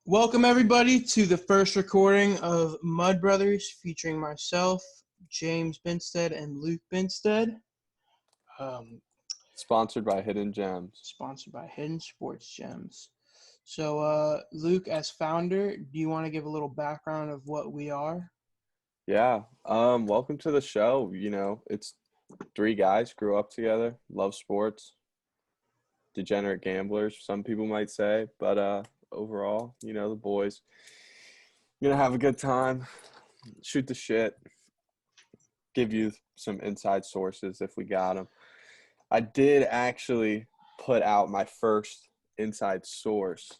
Welcome, everybody, to the first recording of Mud Brothers featuring myself, James Binstead, and Luke Binstead. Sponsored by Hidden Gems. Sponsored by Hidden Sports Gems. So, Luke, as founder, do you want to give a little background of what we are? Yeah. Welcome to the show. It's three guys, grew up together, love sports, degenerate gamblers, some people might say. But overall, the boys gonna have a good time, shoot the shit, give you some inside sources if we got them. I did actually put out my first inside source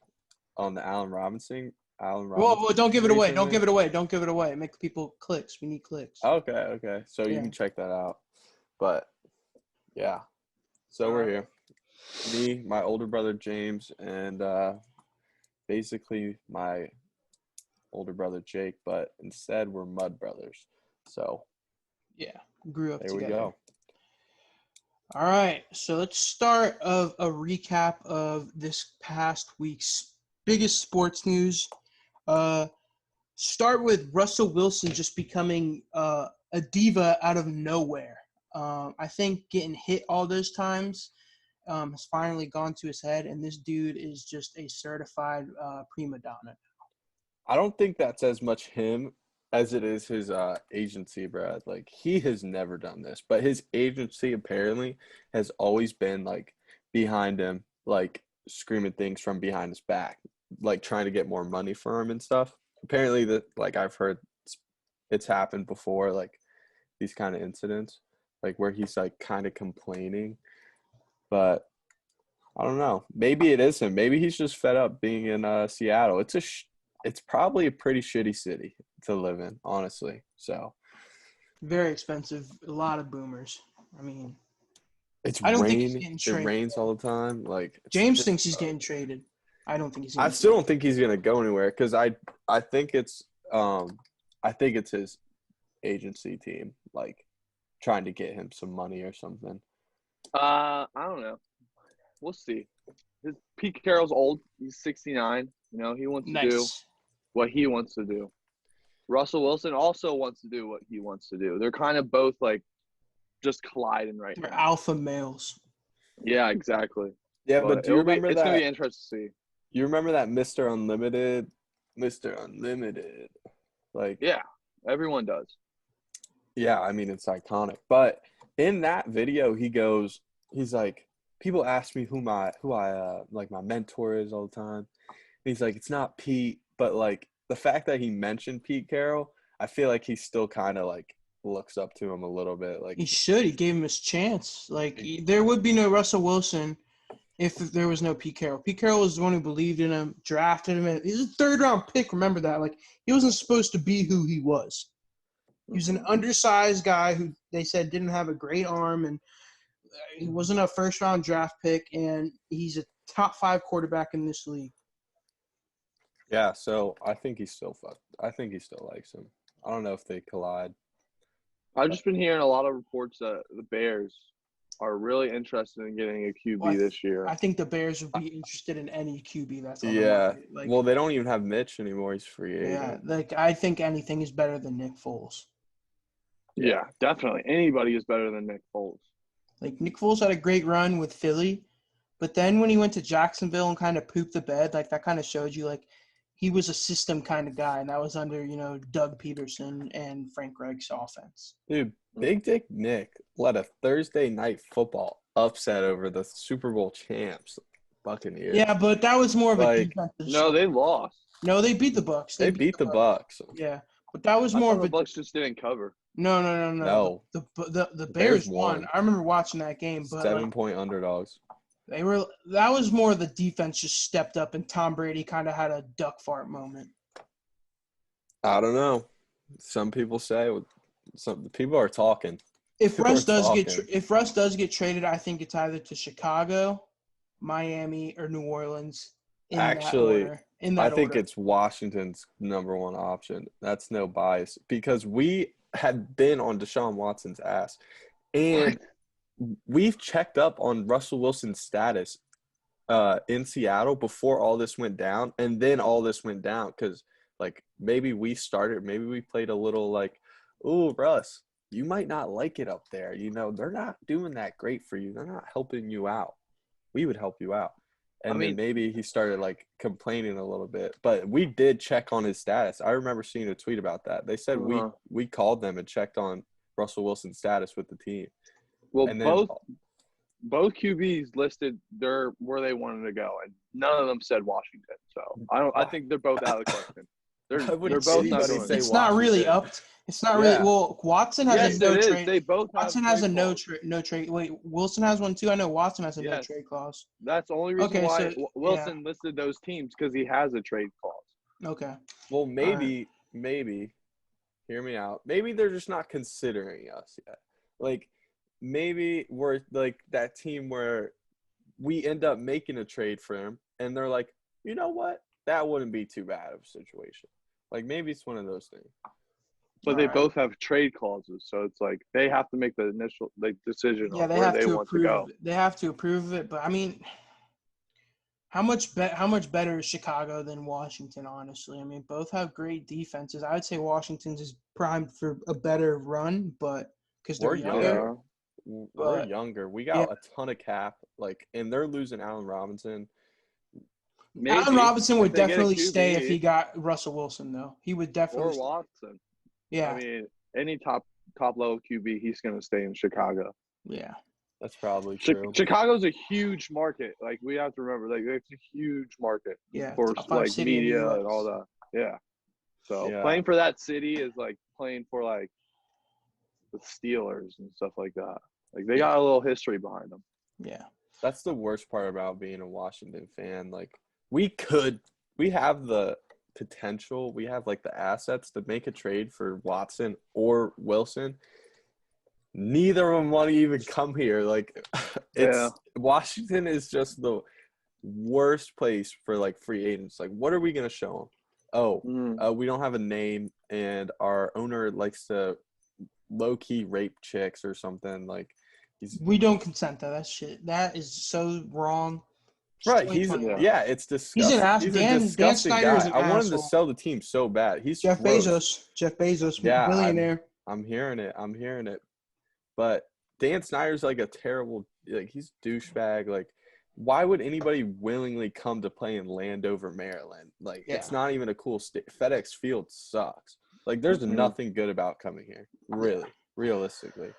on the Allen Robinson. Whoa, don't give it away. recently. Don't give it away. Don't give it away. Make people clicks. We need clicks. Okay. So you Yeah. can check that out. But, yeah. So we're here. Me, my older brother James, and basically my older brother Jake, but instead we're Mud Brothers. So Yeah, grew up there together. we go. All right, so let's start of a recap of this past week's biggest sports news. Start with Russell Wilson just becoming a diva out of nowhere. I think getting hit all those times has finally gone to his head, and this dude is just a certified prima donna. I don't think that's as much him as it is his agency, Brad. Like, he has never done this, but his agency apparently has always been, like, behind him, like, screaming things from behind his back, like, trying to get more money for him and stuff. Apparently, I've heard it's happened before, like, these kind of incidents, like, where he's, like, kind of complaining. But I don't know. Maybe it is him. Maybe he's just fed up being in Seattle. It's probably a pretty shitty city to live in, honestly. So Very expensive. A lot of boomers. I mean, it's I don't think he's rain. getting It traded. rains all the time. Like, James thinks he's getting traded. I don't think he's. I still don't think he's gonna go anywhere because I think it's his agency team, like, trying to get him some money or something. I don't know. We'll see. Pete Carroll's old. He's 69. He wants to do what he wants to do. Russell Wilson also wants to do what he wants to do. They're kind of both, like, just colliding right now. They're alpha males. Yeah, exactly. Yeah, but do you remember it's that? going to be interesting to see. You remember that Mr. Unlimited? Mr. Unlimited. Like, yeah, everyone does. Yeah, I mean, it's iconic. But in that video, he's like, people ask me who I like my mentor is all the time. And he's like, it's not Pete, but, like, the fact that he mentioned Pete Carroll, I feel like he still kind of, like, looks up to him a little bit. Like, he should. He gave him his chance. Like, there would be no Russell Wilson if there was no Pete Carroll. Pete Carroll was the one who believed in him, drafted him. He's a third-round pick. Remember that. Like, he wasn't supposed to be who he was. He was an undersized guy who they said didn't have a great arm, and he wasn't a first-round draft pick, and he's a top 5 quarterback in this league. Yeah, so I think he still likes him. I don't know if they collide. I've just been hearing a lot of reports that the Bears are really interested in getting a QB this year. I think the Bears would be interested in any QB that's on the market. Like, well, they don't even have Mitch anymore. He's free agent. Yeah, like, I think anything is better than Nick Foles. Yeah, definitely. Anybody is better than Nick Foles. Like, Nick Foles had a great run with Philly, but then when he went to Jacksonville and kind of pooped the bed, like, that kind of showed you, like, he was a system kind of guy, and that was under, Doug Peterson and Frank Reich's offense. Dude, Big Dick Nick led a Thursday night football upset over the Super Bowl champs, Buccaneers. Yeah, but that was more of a defensive. No, they lost. No, they beat the Bucs. They beat the Bucs. Yeah, but that was more of the Bucs just didn't cover. No. The Bears won. I remember watching that game. But 7-point underdogs. That was more of the defense just stepped up, and Tom Brady kind of had a duck fart moment. I don't know. Some people say some people are talking. If Russ does get traded, I think it's either to Chicago, Miami, or New Orleans. Actually, I think it's Washington's number one option. That's no bias because we had been on Deshaun Watson's ass, and we've checked up on Russell Wilson's status in Seattle before all this went down, and then all this went down because like maybe we played a little like, "Ooh, Russ, you might not like it up there. You know, they're not doing that great for you. They're not helping you out. We would help you out." And then maybe he started like complaining a little bit, but we did check on his status. I remember seeing a tweet about that. They said we called them and checked on Russell Wilson's status with the team. Well, and then, both QBs listed where they wanted to go, and none of them said Washington. So I think they're both out of the question. They're both not doing it. It's not really up. It's not really. Well, Watson has a no trade. They both have Watson has a no trade. Wait, Wilson has one too. I know Watson has a no trade clause. That's the only reason why Wilson listed those teams, because he has a trade clause. Okay. Well, maybe, hear me out. Maybe they're just not considering us yet. Like, maybe we're like that team where we end up making a trade for him, and they're like, you know what? That wouldn't be too bad of a situation. Like, maybe it's one of those things. But they both have trade clauses, so it's like they have to make the initial decision on where they want to go. They have to approve it, but I mean, how much better is Chicago than Washington? Honestly, I mean, both have great defenses. I would say Washington's is primed for a better run, but because they're younger. We're younger. We got a ton of cap, like, and they're losing Allen Robinson. Maybe. Allen Robinson would definitely stay if he got Russell Wilson, though. He would definitely. Or Watson. Yeah. I mean, any top level QB, he's going to stay in Chicago. Yeah. That's probably true. Chicago's a huge market. Like, we have to remember, like, it's a huge market for like media and all that. Yeah. So playing for that city is like playing for like the Steelers and stuff like that. Like, they got a little history behind them. Yeah. That's the worst part about being a Washington fan. Like, we have the potential, we have like the assets to make a trade for Watson or Wilson. Neither of them want to even come here. Like, Washington is just the worst place for like free agents. Like, what are we going to show them? We don't have a name, and our owner likes to low-key rape chicks or something. Like, we don't consent to that shit. That is so wrong. Right, it's disgusting. He's an asshole. Dan Snyder guy. is an I want him asshole. to sell the team so bad. He's Jeff Bezos, billionaire. I'm hearing it. But Dan Snyder's like a terrible, like, he's a douchebag. Like, why would anybody willingly come to play in Landover, Maryland? Like, it's not even a cool state. FedEx Field sucks. Like, there's nothing good about coming here, really, realistically.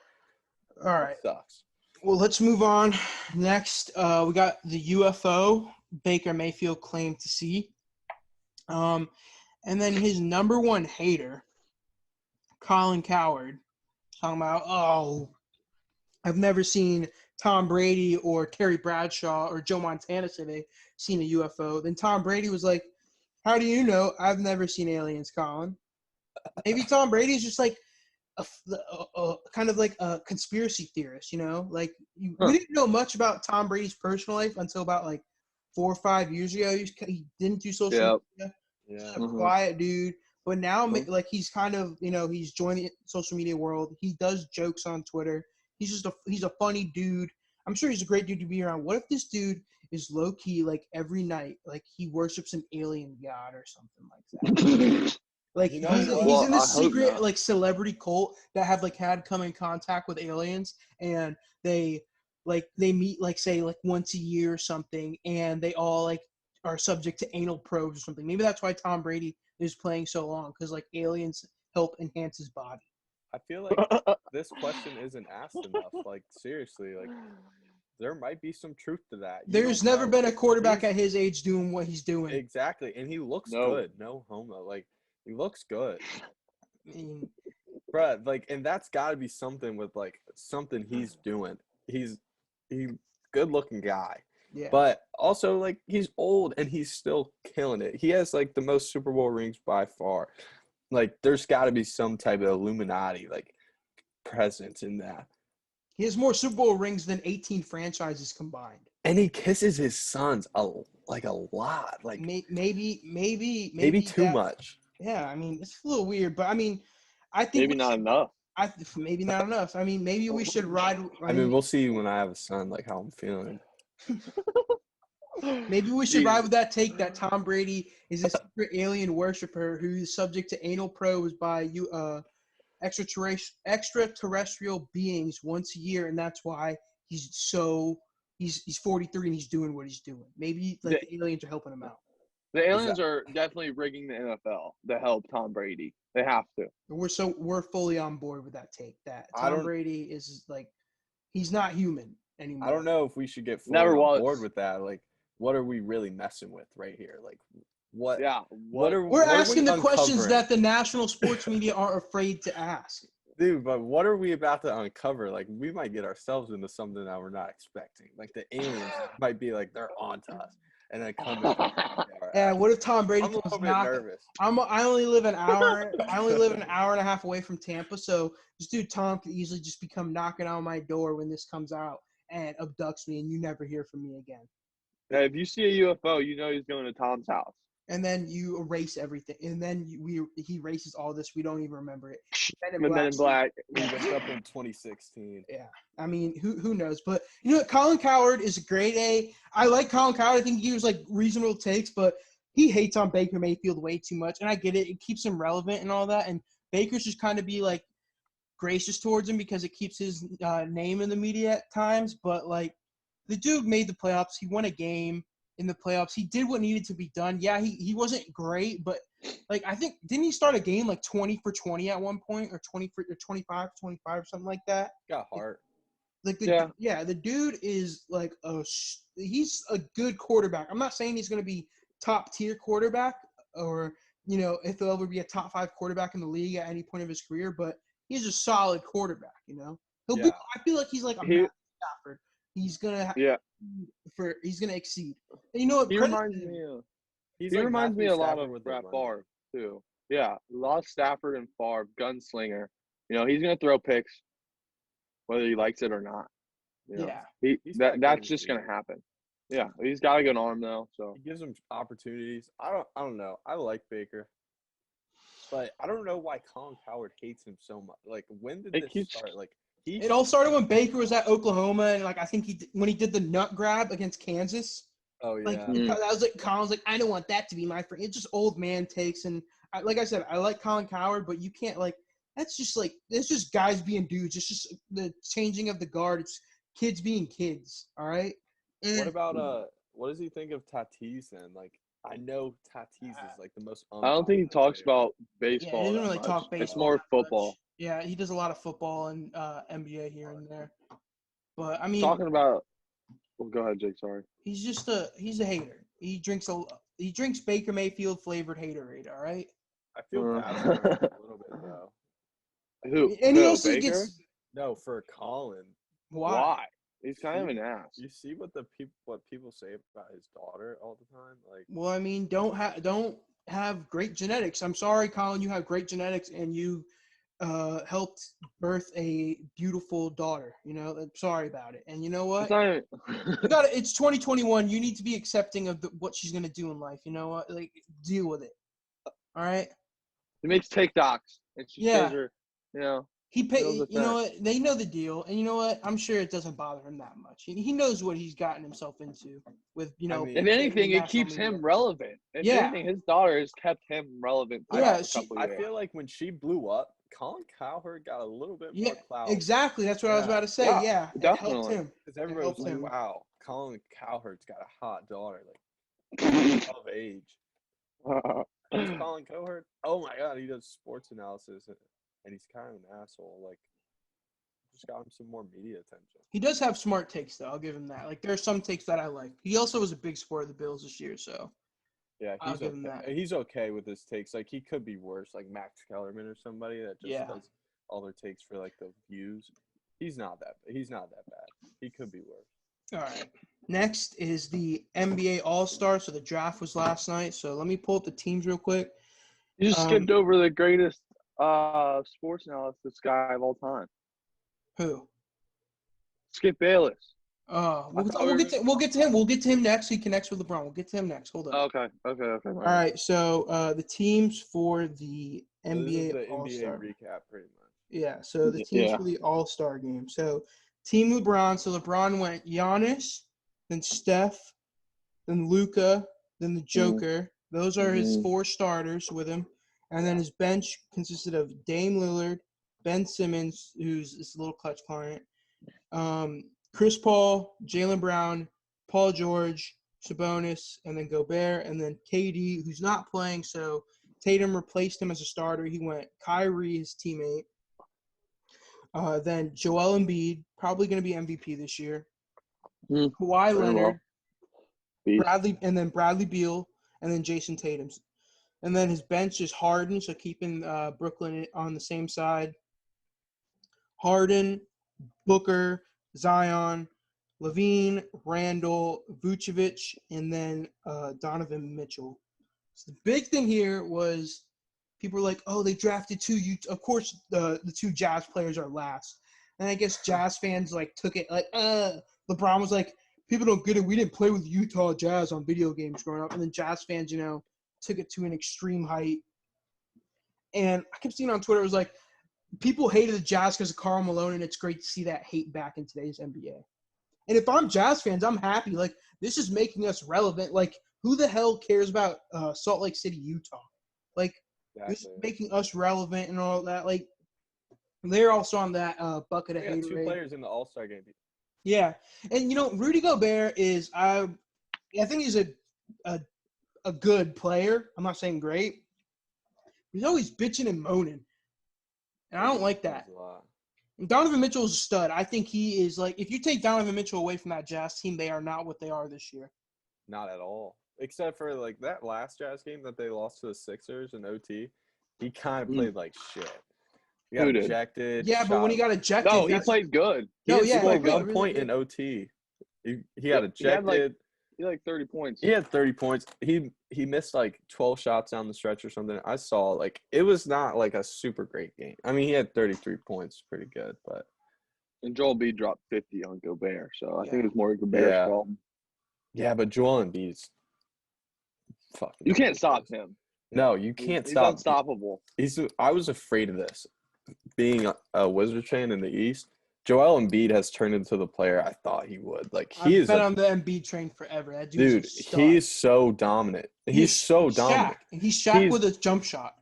All right. It sucks. Well, let's move on. Next, we got the UFO Baker Mayfield claimed to see. And then his number one hater, Colin Cowherd, talking about, I've never seen Tom Brady or Terry Bradshaw or Joe Montana say they seen a UFO. Then Tom Brady was like, how do you know? I've never seen aliens, Colin. Maybe Tom Brady is just like a kind of like a conspiracy theorist, you know? Like, we didn't know much about Tom Brady's personal life until about like 4 or 5 years ago. He didn't do social media. Just a quiet dude. But now, like, he's kind of, you know, he's joined the social media world. He does jokes on Twitter. He's a funny dude. I'm sure he's a great dude to be around. What if this dude is low-key, like, every night, like, he worships an alien god or something like that? Like, he's in this secret, like, celebrity cult that have, like, had come in contact with aliens, and they meet, like, say, like, once a year or something, and they all, like, are subject to anal probes or something. Maybe that's why Tom Brady is playing so long, because, like, aliens help enhance his body. I feel like this question isn't asked enough. Like, seriously, like, there might be some truth to that. There's never been a quarterback at his age doing what he's doing. Exactly, and he looks good. No homo. Like, he looks good. I mean, bruh, like, and that's got to be something with, like, something he's doing. He's good-looking guy. Yeah. But also, like, he's old, and he's still killing it. He has, like, the most Super Bowl rings by far. Like, there's got to be some type of Illuminati, like, presence in that. He has more Super Bowl rings than 18 franchises combined. And he kisses his sons a lot. Like, maybe too much. Yeah, I mean, it's a little weird, but I mean, I think maybe not enough. Maybe not enough. I mean, maybe we should ride. I mean, we'll see when I have a son, like, how I'm feeling. Maybe we should ride with that take that Tom Brady is a secret alien worshiper who's subject to anal probes by extraterrestrial beings once a year, and that's why he's 43 and he's doing what he's doing. Maybe like the aliens are helping him out. The aliens are definitely rigging the NFL to help Tom Brady. They have to. We're fully on board with that take. That Tom Brady is like he's not human anymore. I don't know if we should get fully on board with that. Like, what are we really messing with right here? Like, what? Yeah. We're asking the questions that the national sports media are afraid to ask. Dude, but what are we about to uncover? Like, we might get ourselves into something that we're not expecting. Like, the aliens might be like, they're on to us. And then come and yeah, what if Tom Brady comes knocking? I only live an hour. I only live an hour and a half away from Tampa, so this dude Tom could easily just become knocking on my door when this comes out and abducts me, and you never hear from me again. Yeah, if you see a UFO, you know he's going to Tom's house. And then you erase everything, and then he erases all this. We don't even remember it. Men in Black. We went up in 2016. Yeah, I mean, who knows? But you know, Colin Cowherd is a grade A. I like Colin Cowherd. I think he gives like reasonable takes, but he hates on Baker Mayfield way too much, and I get it. It keeps him relevant and all that. And Baker's just kind of be like gracious towards him because it keeps his name in the media at times. But like, the dude made the playoffs. He won a game in the playoffs. He did what needed to be done. Yeah, he wasn't great, but like I think didn't he start a game like 20 for 20 at one point or 20 for or 25 for 25 or something like that? Got heart. Like the dude is like he's a good quarterback. I'm not saying he's going to be top tier quarterback or you know if he'll ever be a top 5 quarterback in the league at any point of his career, but he's a solid quarterback. You know, he'll be. I feel like he's like a Matt Stafford. He's gonna he's gonna exceed. And you know what? He reminds me a lot of Brett Favre too. Yeah, a lot of Stafford and Favre, gunslinger. You know, he's gonna throw picks, whether he likes it or not. You know? Yeah, that's just gonna happen. Yeah, he's got a good arm though, so he gives him opportunities. I don't know. I like Baker, but I don't know why Colin Cowherd hates him so much. Like, when did this start? Like. It all started when Baker was at Oklahoma, and like I think when he did the nut grab against Kansas. Oh yeah. Like that was like Colin's like I don't want that to be my friend. It's just old man takes, and like I said, I like Colin Cowherd, but you can't like that's just guys being dudes. It's just the changing of the guard. It's kids being kids. All right. And what about what does he think of Tatis then? Like I know Tatis is like the most. I don't think he talks about baseball. Yeah, he doesn't really talk baseball. It's more football. Much. Yeah, he does a lot of football and NBA here and there. But I mean, talking about. Well, go ahead, Jake. Sorry. He's a hater. He drinks Baker Mayfield flavored Haterade. All right. I feel bad for him a little bit though. Who? And he also Baker? gets for Colin. Why? He's kind of an ass. You see what people say about his daughter all the time, like. Well, I mean, don't have great genetics. I'm sorry, Colin. You have great genetics, and you helped birth a beautiful daughter. You know, I'm sorry about it. And you know what? It's 2021. You need to be accepting of what she's gonna do in life. You know what? Like, deal with it. All right. He makes TikToks, and she shows her. You know. He pay. You know what? They know the deal, and you know what? I'm sure it doesn't bother him that much. He knows what he's gotten himself into with, you know. If anything, it keeps him relevant. If anything, his daughter has kept him relevant. I feel like when she blew up, Colin Cowherd got a little bit more clout. Exactly. That's what I was about to say. Yeah, definitely. It helped him. Because everybody was like, "Wow, Colin Cowherd's got a hot daughter, like of age." Colin Cowherd. Oh my God, he does sports analysis, and he's kind of an asshole. Like, just got him some more media attention. He does have smart takes, though. I'll give him that. Like, there are some takes that I like. He also was a big sport of the Bills this year, so. Yeah, I'll give him that. He's okay with his takes. Like, he could be worse, like Max Kellerman or somebody that just does all their takes for like the views. He's not that bad. He could be worse. All right. Next is the NBA All-Star. So the draft was last night. So let me pull up the teams real quick. You just skipped over the greatest sports analysis guy of all time. Who? Skip Bayless. We'll get to him. We'll get to him next. He connects with LeBron. We'll get to him next. Hold on. Okay. All right. So the teams for the NBA All-Star. NBA recap, pretty much. Yeah. So the teams for the All-Star game. So Team LeBron. So LeBron went Giannis, then Steph, then Luka, then the Joker. Those are his Mhm. 4 starters with him. And then his bench consisted of Dame Lillard, Ben Simmons, who's this little clutch client, Chris Paul, Jaylen Brown, Paul George, Sabonis, and then Gobert, and then KD, who's not playing, so Tatum replaced him as a starter. He went Kyrie, his teammate. Then Joel Embiid, probably going to be MVP this year. Kawhi Very Leonard, well. Bradley Beal, and then Jason Tatum. And then his bench is Harden, so keeping Brooklyn on the same side. Harden, Booker, Zion, Levine, Randall, Vucevic, and then Donovan Mitchell. So the big thing here was people were like, oh, they drafted 2 Of course, the 2 Jazz players are last. And I guess Jazz fans like took it like, LeBron was like, people don't get it. We didn't play with Utah Jazz on video games growing up. And then Jazz fans, took it to an extreme height. And I kept seeing on Twitter, it was like, people hated the Jazz because of Karl Malone, and it's great to see that hate back in today's NBA. And if I'm Jazz fans, I'm happy. Like, this is making us relevant. Like, who the hell cares about Salt Lake City, Utah? Like, this is making us relevant and all that. Like, they're also on that bucket of hate. 2 players in the All-Star game. Yeah. And, Rudy Gobert is I think he's a good player. I'm not saying great. He's always bitching and moaning. And I don't like that. And Donovan Mitchell is a stud. I think he is like, if you take Donovan Mitchell away from that Jazz team, they are not what they are this year. Not at all. Except for like that last Jazz game that they lost to the Sixers in OT. He kind of played like shit. He got ejected. Yeah, but when he got ejected. No, he played good. He scored 1 point in OT. He got ejected. He had like 30 points. He had 30 points. He missed like 12 shots down the stretch or something. I saw like it was not like a super great game. I mean, he had 33 points, pretty good, but and Joel Embiid dropped 50 on Gobert, so I think it's more Gobert's problem. Yeah, but Joel Embiid's fucking. You can't stop him. No, you can't stop. He's unstoppable. I was afraid of this. Being a Wizards fan in the East, Joel Embiid has turned into the player I thought he would. Like I've been on the Embiid train forever. That dude, he's so dominant. He's so dominant. He's Shaq with a jump shot.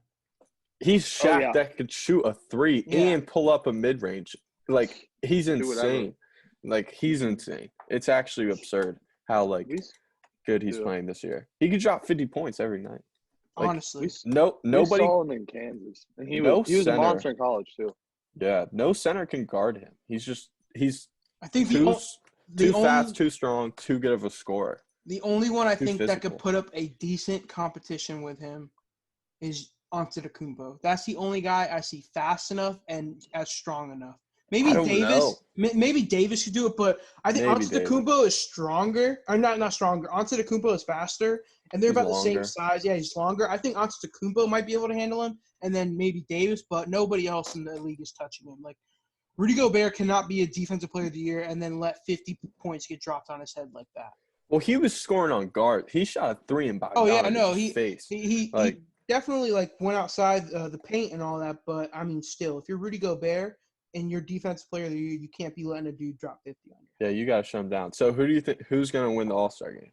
He's Shaq that could shoot a 3 and pull up a mid range. Like he's insane. Like he's insane. It's actually absurd how good he's playing this year. He could drop 50 points every night. Like, honestly, nobody saw him in Kansas, and he was a monster in college too. Yeah, no center can guard him. I think too fast, too strong, too good of a scorer. The only one I think that could put up a decent competition with him is Antetokounmpo. That's the only guy I see fast enough and as strong enough. Maybe Davis. Maybe Davis could do it, but I think Antetokounmpo is stronger. Or not stronger. Antetokounmpo is faster, and they're about the same size. Yeah, he's longer. I think Antetokounmpo might be able to handle him, and then maybe Davis, but nobody else in the league is touching him. Like, Rudy Gobert cannot be a defensive player of the year and then let 50 points get dropped on his head like that. Well, he was scoring on guard. He shot a 3 and by face. He definitely went outside the paint and all that, but I mean, still, if you're Rudy Gobert and you're defensive player of the year, you can't be letting a dude drop 50 on you. Yeah, you got to shut him down. So who do you think who's going to win the All-Star game?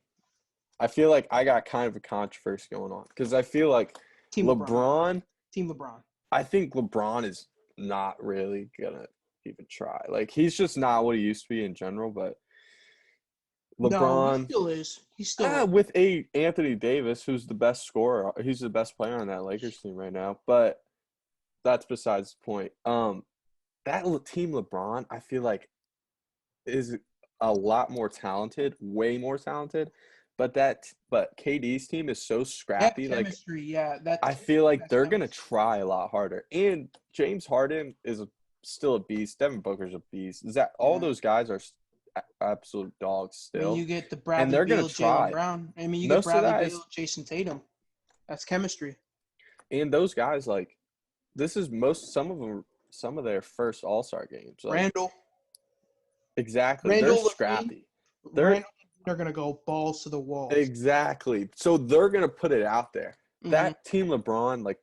I feel like I got kind of a controversy going on because I feel like Team LeBron. Team LeBron. I think LeBron is not really going to even try. Like, he's just not what he used to be in general, but LeBron. No, he still is. He's still with Anthony Davis, who's the best scorer. He's the best player on that Lakers team right now, but that's besides the point. That team LeBron, I feel like, is a lot more talented, way more talented. But KD's team is so scrappy. That chemistry, I feel like they're gonna try a lot harder. And James Harden is still a beast. Devin Booker's a beast. All those guys are absolute dogs still. You get the Bradley Beal, Jaylen Brown. I mean, you get Bradley Beal, Jason Tatum. That's chemistry. And those guys, this is some of their first All-Star games. Randall. Exactly. They're scrappy. They're going to go balls to the wall. Exactly. So they're going to put it out there. Mm-hmm. That team LeBron,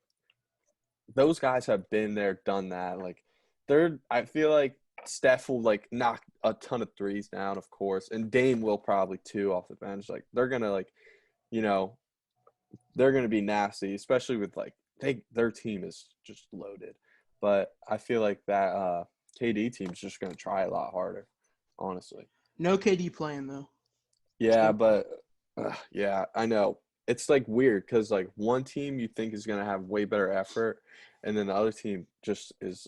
those guys have been there, done that. I feel like Steph will like knock a ton of threes down, of course, and Dame will probably too off the bench. Like they're gonna like, you know, they're gonna be nasty, especially with like their team is just loaded. But I feel like that KD team's just gonna try a lot harder, honestly. No KD playing though. Yeah, but yeah, I know. It's like weird because like one team you think is gonna have way better effort, and then the other team just is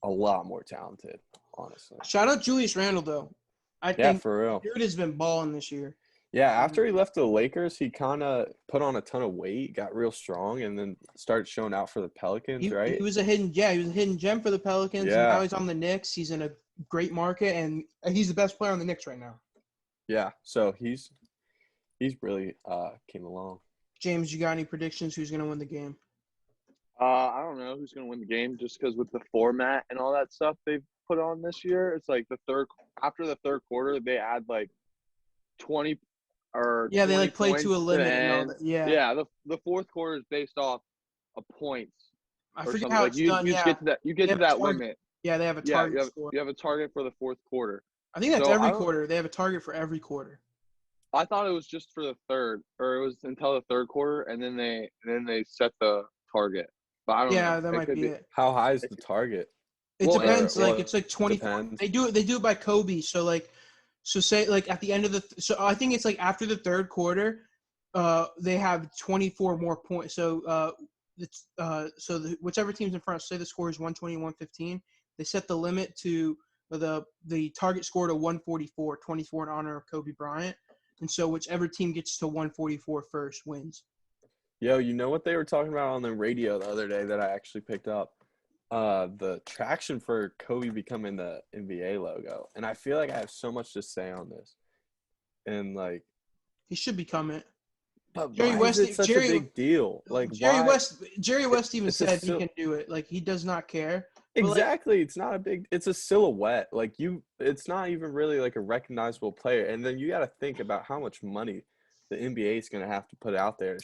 a lot more talented, honestly. Shout out Julius Randle though. I Yeah, think for real. dude has been balling this year. Yeah, after he left the Lakers, he kind of put on a ton of weight, got real strong, and then started showing out for the Pelicans, right? He was a hidden gem for the Pelicans. Yeah. And now he's on the Knicks. He's in a great market, and he's the best player on the Knicks right now. Yeah, so he's really came along. James, you got any predictions? Who's going to win the game? I don't know who's going to win the game just because with the format and all that stuff they've put on this year, it's like after the third quarter, they add like 20 or yeah, 20 they like play to a limit to and all that. Yeah. Yeah, the fourth quarter is based off of points. I or forget something. how Like it's you done. just get to that limit. Yeah, they have a target score. You have a target for the fourth quarter. I think that's every quarter. They have a target for every quarter. I thought it was just for the third, or it was until the third quarter, and then they set the target. But I don't know. Yeah, that might be it. How high is the target? It depends. Like it's like 24. They do it by Kobe. So say like at the end of so I think it's like after the third quarter, they have 24 more points. So whichever team's in front, say the score is 120, 115, they set the limit to the target score to 144, 24 in honor of Kobe Bryant. And so whichever team gets to 144 first wins. Yo, you know what they were talking about on the radio the other day that I actually picked up? The traction for Kobe becoming the NBA logo. And I feel like I have so much to say on this. And like he should become it. But Jerry West is such a big deal. Like Jerry West even said he can do it. Like he does not care. Exactly. Like, it's a silhouette. Like it's not even really like a recognizable player. And then you got to think about how much money the NBA is going to have to put out there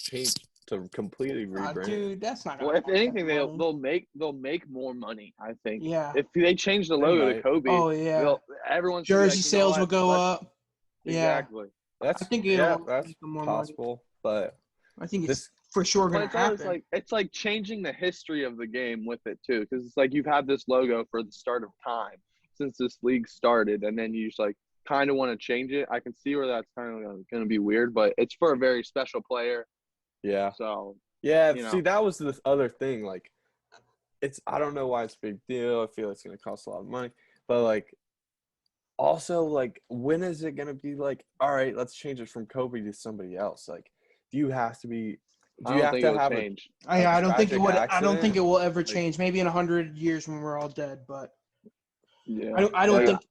to completely rebrand. Dude, that's not. Well, if anything, they'll make more money. I think. Yeah. If they change the logo to Kobe, oh yeah, everyone's jersey sales will go up. Exactly. I think that's more possible, money. But I think it's for sure going to happen. It's like changing the history of the game with it too, because it's like you've had this logo for the start of time since this league started, and then you just like kind of want to change it. I can see where that's kind of going to be weird, but it's for a very special player. Yeah. So yeah, see, that was the other thing. Like, I don't know why it's a big deal. I feel it's going to cost a lot of money, but like, also like, when is it going to be like, all right, let's change it from Kobe to somebody else? Like, do you have to be? Do you have to have change? I don't think it would. I don't think it will ever change. Maybe in 100 years when we're all dead, but yeah, I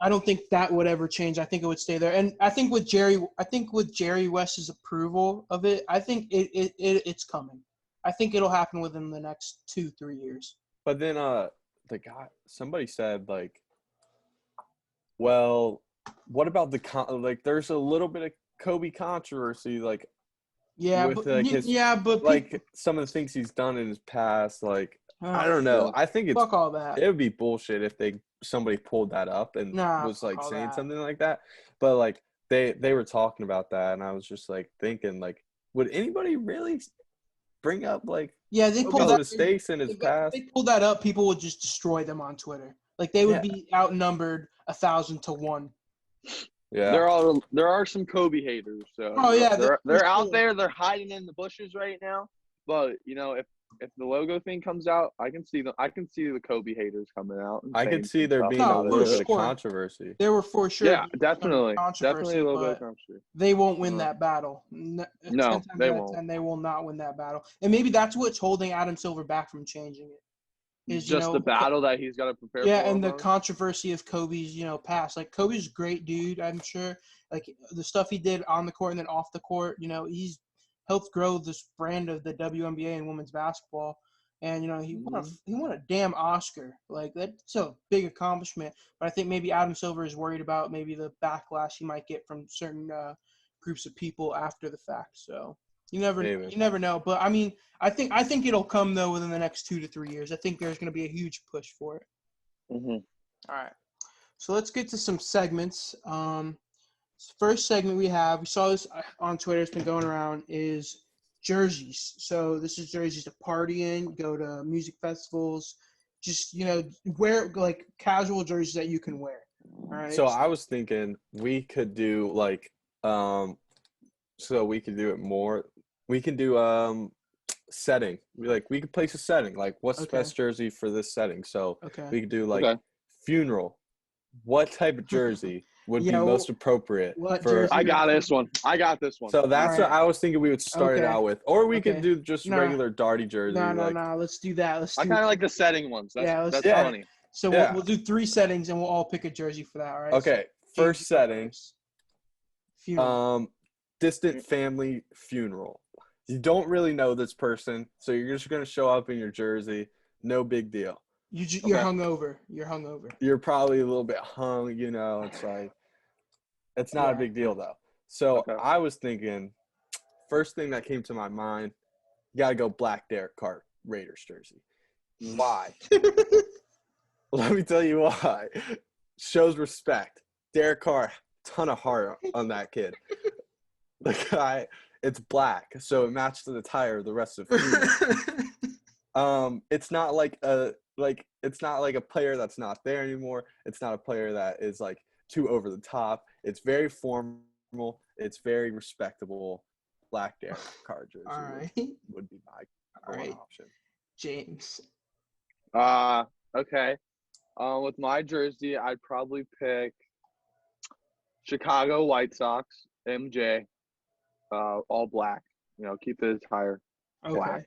don't think that would ever change. I think it would stay there. And I think with Jerry West's approval of it, I think it's coming. I think it'll happen within the next 2-3 years. But then somebody said like, well, what about there's a little bit of Kobe controversy, like. Yeah, but like some of the things he's done in his past, like I don't know. I think fuck all that. It would be bullshit if somebody pulled that up and was like saying something like that. But like they were talking about that, and I was just like thinking, like, would anybody really bring up like they pulled that mistakes in his past? They pulled that up, people would just destroy them on Twitter. Like they would be outnumbered 1,000 to 1. Yeah, there are some Kobe haters. So they're out there. They're hiding in the bushes right now. But you know, if the logo thing comes out, I can see the Kobe haters coming out. I could see there being a little bit of controversy. There were for sure. Yeah, definitely a little bit of controversy. They won't win that battle. No, they won't. And they will not win that battle. And maybe that's what's holding Adam Silver back from changing it. Is just the battle that he's got to prepare for. Yeah, and the controversy of Kobe's, past. Like, Kobe's a great dude, I'm sure. Like, the stuff he did on the court and then off the court, he's helped grow this brand of the WNBA and women's basketball. And, he won a damn Oscar. Like, that's a big accomplishment. But I think maybe Adam Silver is worried about maybe the backlash he might get from certain groups of people after the fact. So you never know. But I mean, I think it'll come though within the next 2 to 3 years. I think there's going to be a huge push for it. Mm-hmm. All right. So let's get to some segments. First segment we saw this on Twitter, it's been going around, is jerseys. So this is jerseys to party in, go to music festivals, just, wear like casual jerseys that you can wear. All right. So I was thinking we could do like, so we could do it more. We can do setting. We could place a setting. Like, what's the best jersey for this setting? So we could do like funeral. What type of jersey would be most appropriate for? I got this one. So that's what I was thinking we would start it out with, or we could do just regular darty jersey. No. Let's do that. I kind of like the setting ones. That's funny. So we'll do 3 settings and we'll all pick a jersey for that. All right. Okay. So, first setting. Funeral. Distant family funeral. You don't really know this person, so you're just gonna show up in your jersey. No big deal. You're hungover. You're probably a little bit hung. It's like, it's not a big deal though. So I was thinking, first thing that came to my mind, you gotta go black Derek Carr Raiders jersey. Why? Let me tell you why. Shows respect. Derek Carr, ton of heart on that kid. The guy, it's black, so it matched the attire of the rest of the team. It's not like a player that's not there anymore. It's not a player that is like too over the top. It's very formal. It's very respectable. Black Derek Carr jersey would be my option. James. Okay. With my jersey, I'd probably pick Chicago White Sox, MJ, all black. Keep the attire black.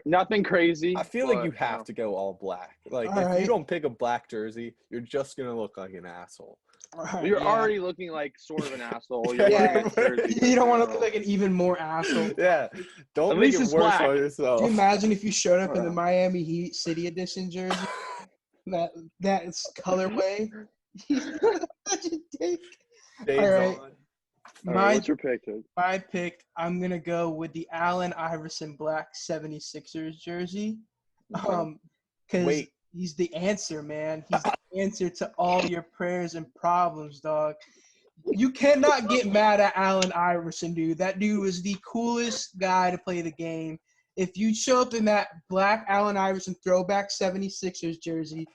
Nothing crazy. I feel like you have to go all black. Like, if you don't pick a black jersey, you're just gonna look like an asshole. You're already looking like sort of an asshole. You don't want to look like an even more asshole. Yeah. Don't make it worse black. on yourself. Can you imagine if you showed up in the Miami Heat City Edition jersey? That's colorway. All right. What's your pick, dude? My pick, I'm going to go with the Allen Iverson black 76ers jersey. Because he's the answer, man. He's the answer to all your prayers and problems, dog. You cannot get mad at Allen Iverson, dude. That dude was the coolest guy to play the game. If you show up in that black Allen Iverson throwback 76ers jersey,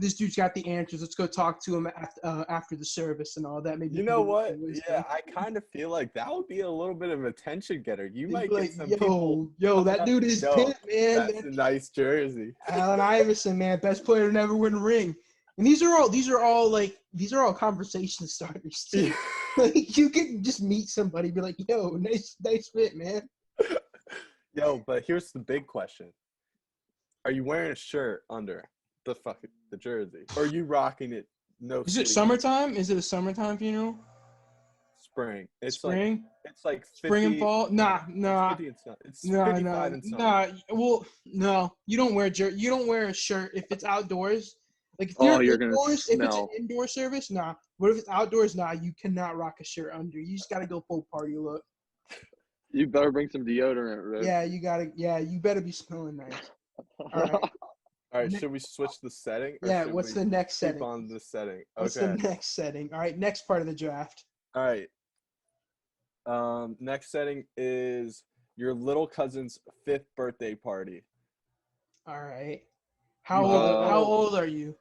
this dude's got the answers. Let's go talk to him after the service and all that. Maybe you know what? Yeah, I kind of feel like that would be a little bit of an attention getter. You might get some people. Yo, that dude is pimp, man. That's a nice jersey. Allen Iverson, man, best player to never win a ring. And these are all conversation starters too. Like, you can just meet somebody, be like, yo, nice fit, man. Yo, but here's the big question: are you wearing a shirt under the jersey, or are you rocking it? No. Is it summertime? Is it a summertime funeral? Spring. It's spring. It's like 50, spring and fall. Nah. It's 55 and summer. Well, no. You don't wear You don't wear a shirt if it's outdoors. Like, if you're indoors, if it's an indoor service, nah. But if it's outdoors, nah, you cannot rock a shirt under. You just gotta go full party look. You better bring some deodorant, right? Yeah, you better be smelling nice. All right, should we switch the setting? Yeah, what's the next setting? Keep on the setting. Okay. What's the next setting? All right, next part of the draft. All right. Next setting is your little cousin's 5th birthday party. All right. How old are you?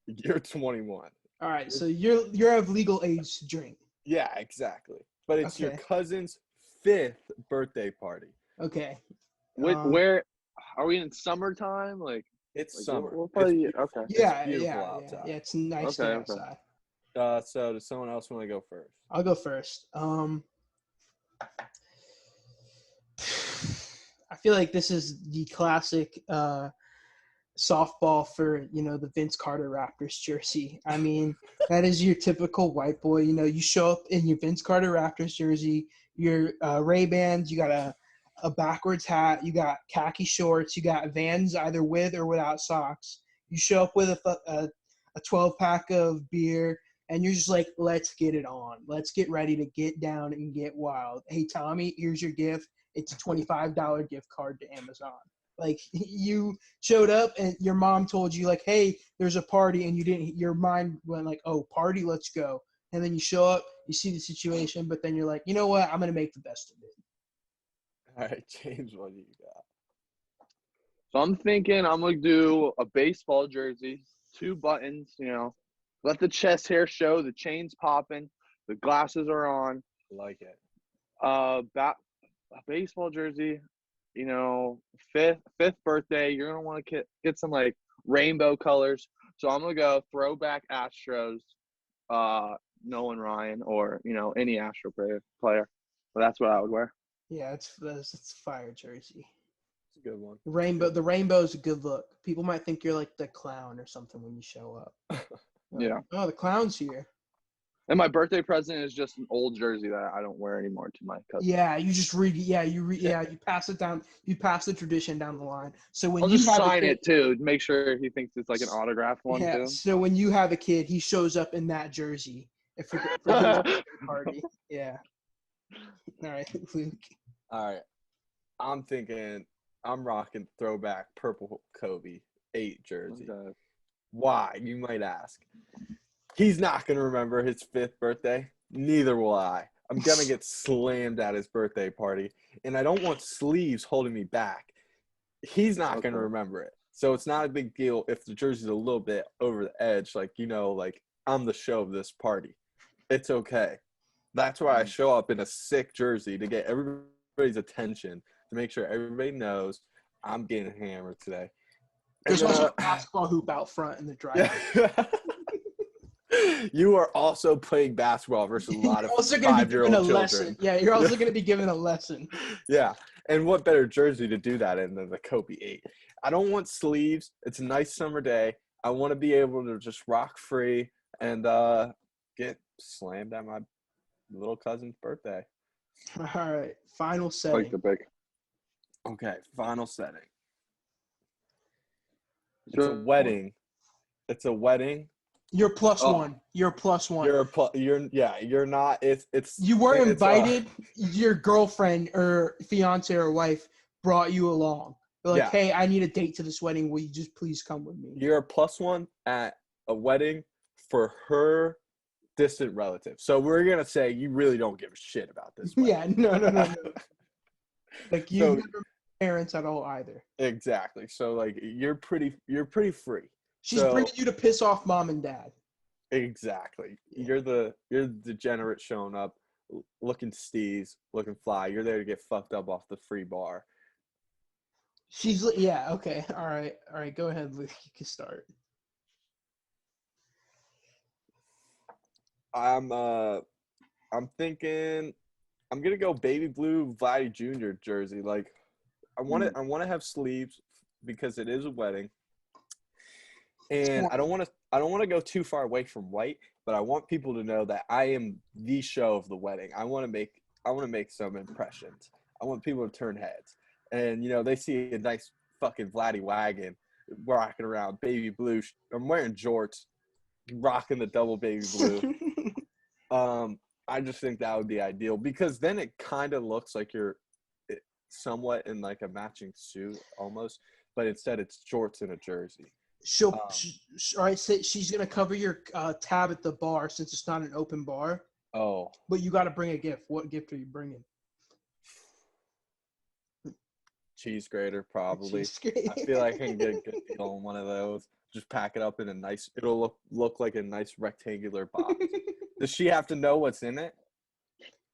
You're 21. All right, so you're of legal age to drink. Yeah, exactly. But it's your cousin's 5th birthday party. Okay. Where are we in summertime? It's summer. We'll probably, okay. Yeah, it's nice to outside. So does someone else want to go first? I'll go first. I feel like this is the classic softball for, the Vince Carter Raptors jersey. I mean, that is your typical white boy. You show up in your Vince Carter Raptors jersey, your Ray-Bans, you got a backwards hat, you got khaki shorts, you got Vans either with or without socks. You show up with a 12-pack of beer, and you're just like, let's get it on. Let's get ready to get down and get wild. Hey, Tommy, here's your gift. It's a $25 gift card to Amazon. Like you showed up and your mom told you like, hey, there's a party, and you didn't. Your mind went like, oh, party, let's go. And then you show up, you see the situation, but then you're like, you know what? I'm gonna make the best of it. All right, James, what do you got? So I'm thinking I'm going to do a baseball jersey, 2 buttons, let the chest hair show, the chain's popping, the glasses are on. I like it. A baseball jersey, fifth birthday, you're going to want to get some, like, rainbow colors. So I'm going to go throwback Astros, Nolan Ryan, or, any Astro player. But that's what I would wear. Yeah, it's a fire jersey. It's a good one. The rainbow's a good look. People might think you're like the clown or something when you show up. Yeah. Oh, the clown's here. And my birthday present is just an old jersey that I don't wear anymore to my cousin. Yeah, you just read. Yeah, you pass it down. You pass the tradition down the line. So when I'll you just have sign a kid, it too, make sure he thinks it's like an autographed one too. So when you have a kid, he shows up in that jersey for his party. Yeah. All right, Luke. All right, I'm thinking I'm rocking throwback purple Kobe 8 jersey. Okay. Why, you might ask? He's not going to remember his 5th birthday. Neither will I. I'm going to get slammed at his birthday party, and I don't want sleeves holding me back. He's not going to remember it. So it's not a big deal if the jersey's a little bit over the edge, like I'm the show of this party. It's okay. That's why I show up in a sick jersey, to get everybody's attention, to make sure everybody knows I'm getting hammered today. There's also a basketball hoop out front in the driveway. Yeah. You are also playing basketball versus a lot of 5-year-old children. Lesson. Yeah, you're also going to be given a lesson. Yeah, and what better jersey to do that in than the Kobe 8? I don't want sleeves. It's a nice summer day. I want to be able to just rock free and get slammed at my little cousin's birthday. All right, final setting. Like the pick. Okay, final setting. It's a wedding. It's a wedding. You're plus one. You're plus one. You're not. It's. You were invited. Your girlfriend or fiance or wife brought you along. They're like, hey, I need a date to this wedding. Will you just please come with me? You're a plus one at a wedding for her distant relative. So we're gonna say you really don't give a shit about this wedding. Yeah, no. Like you never met parents at all either. Exactly. So like you're pretty free. She's bringing you to piss off mom and dad. Exactly. You're the degenerate showing up, looking steez, looking fly. You're there to get fucked up off the free bar. Okay. All right. Go ahead, Luke. You can start. I'm thinking I'm gonna go baby blue Vladdy Jr. jersey. Like I want to have sleeves because it is a wedding. And I don't want to go too far away from white, but I want people to know that I am the show of the wedding. I want to make some impressions. I want people to turn heads. And they see a nice fucking Vladdy wagon rocking around baby blue. I'm wearing jorts, rocking the double baby blue. I just think that would be ideal because then it kind of looks like you're somewhat in like a matching suit almost, but instead it's jorts and a jersey. All right, so she's gonna cover your tab at the bar since it's not an open bar. Oh, but you got to bring a gift. What gift are you bringing? Cheese grater, probably. I feel like I can get a good deal on one of those. Just pack it up in a nice. It'll look like a nice rectangular box. Does she have to know what's in it?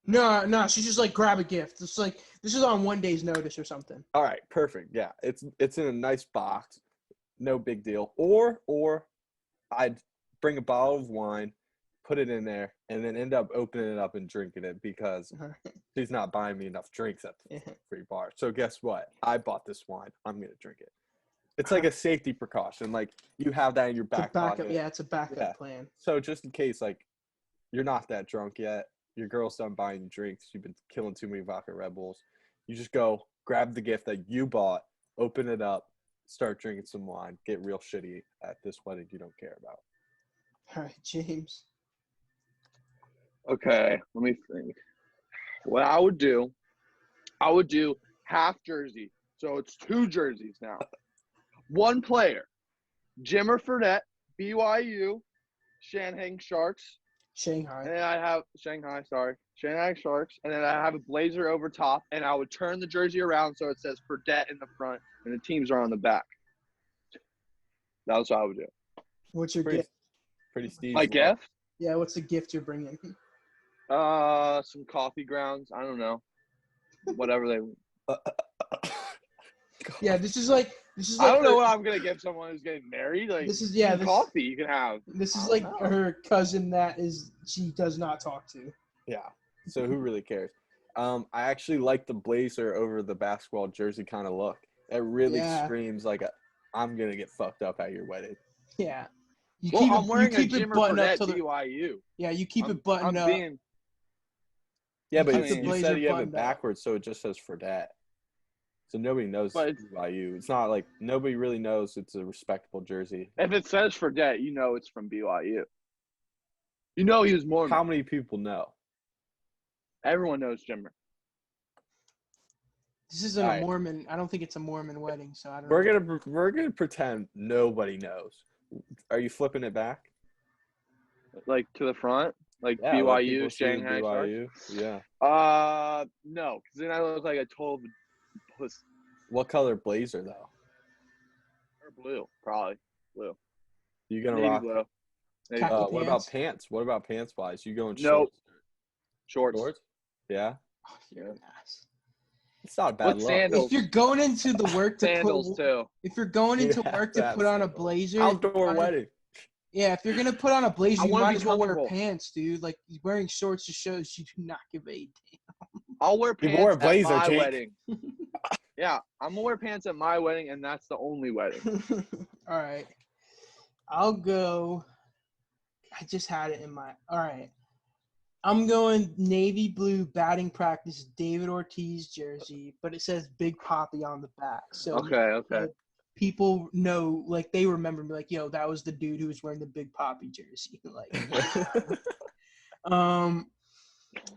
No. She's just like grab a gift. It's like this is on one day's notice or something. All right, perfect. Yeah, it's in a nice box. No big deal. Or I'd bring a bottle of wine, put it in there, and then end up opening it up and drinking it because she's not buying me enough drinks at the free bar. So guess what? I bought this wine. I'm going to drink it. It's like a safety precaution. Like you have that in your back pocket. Yeah, it's a backup plan. So just in case, like, you're not that drunk yet, your girl's done buying you drinks, you've been killing too many vodka Red Bulls, you just go grab the gift that you bought, open it up, start drinking some wine, get real shitty at this wedding you don't care about. All right, James. Okay, let me think. What I would do half jersey, So it's 2 jerseys now. 1 player, Jimmer Fredette, BYU, Shanghai Sharks. Shanghai. And then I have Shanghai Sharks. And then I have a blazer over top, and I would turn the jersey around so it says Fredette in the front, and the teams are on the back. That's what I would do. What's your Pretty, gift? pretty Steve. My gift? Yeah, what's the gift you're bringing? Some coffee grounds. I don't know. Whatever they. Yeah, this is like I don't know what I'm gonna give someone who's getting married. Like this is coffee you can have. This is like her cousin that she does not talk to. Yeah. So who really cares? I actually like the blazer over the basketball jersey kind of look. It really screams like I'm gonna get fucked up at your wedding. Yeah. I'm wearing a Jimmer Fredette BYU. Yeah, you keep it buttoned up. Yeah, but keep the you blazer said you have it buttoned up. backwards, so it just says Fredette. So nobody knows BYU. It's not like nobody really knows it's a respectable jersey. If it says Fredette, you know it's from BYU. You know he was Mormon. How many people know? Everyone knows Jimmer. This isn't a Mormon. I don't think it's a Mormon wedding, so I don't know. We're gonna pretend nobody knows. Are you flipping it back? Like to the front? Like BYU, Shanghai BYU? Sharks? Yeah. No, because then I look like a total puss. What color blazer though? Or blue, probably blue. You gonna Navy rock? Blue. What about pants? What about pants wise? You going shorts? Yeah. Oh, you're an ass. It's not a bad look. Sandals? If you're going into the work to sandals too. If you're going into work to put on a blazer, outdoor wedding. Yeah, if you're gonna put on a blazer, you might as well wear comfortable. Pants, dude. Like wearing shorts just shows you do not give a damn. I'll wear pants wore a blazer, at my Jake. wedding. Yeah, I'm gonna wear pants at my wedding, and that's the only wedding. All right, I'll go. I just had it in my. All right, I'm going navy blue batting practice David Ortiz jersey, but it says Big Poppy on the back. So Okay. People know, like they remember me, like, yo, that was the dude who was wearing the Big Poppy jersey. Like,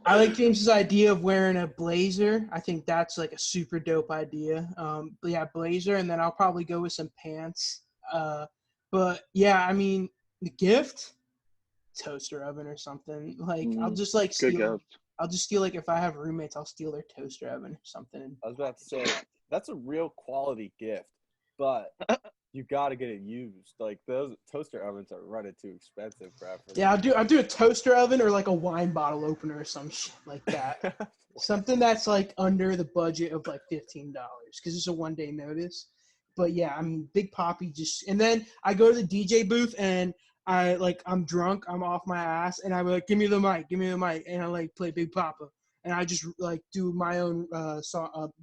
I like James's idea of wearing a blazer. I think that's like a super dope idea. But yeah, blazer, and then I'll probably go with some pants. But yeah, I mean, the gift, toaster oven or something. Like I'll just like steal. I'll just steal, like if I have roommates, I'll steal their toaster oven or something. I was about to say that's a real quality gift. But you got to get it used. Like those toaster ovens are running too expensive, bro. Yeah, I'll do a toaster oven or like a wine bottle opener or some shit like that. Something that's like under the budget of like $15 because it's a 1-day notice. But yeah, I mean, Big Poppy and then I go to the DJ booth and I'm drunk, I'm off my ass, and I'm like, give me the mic, and I like play Big Papa, and I just like do my own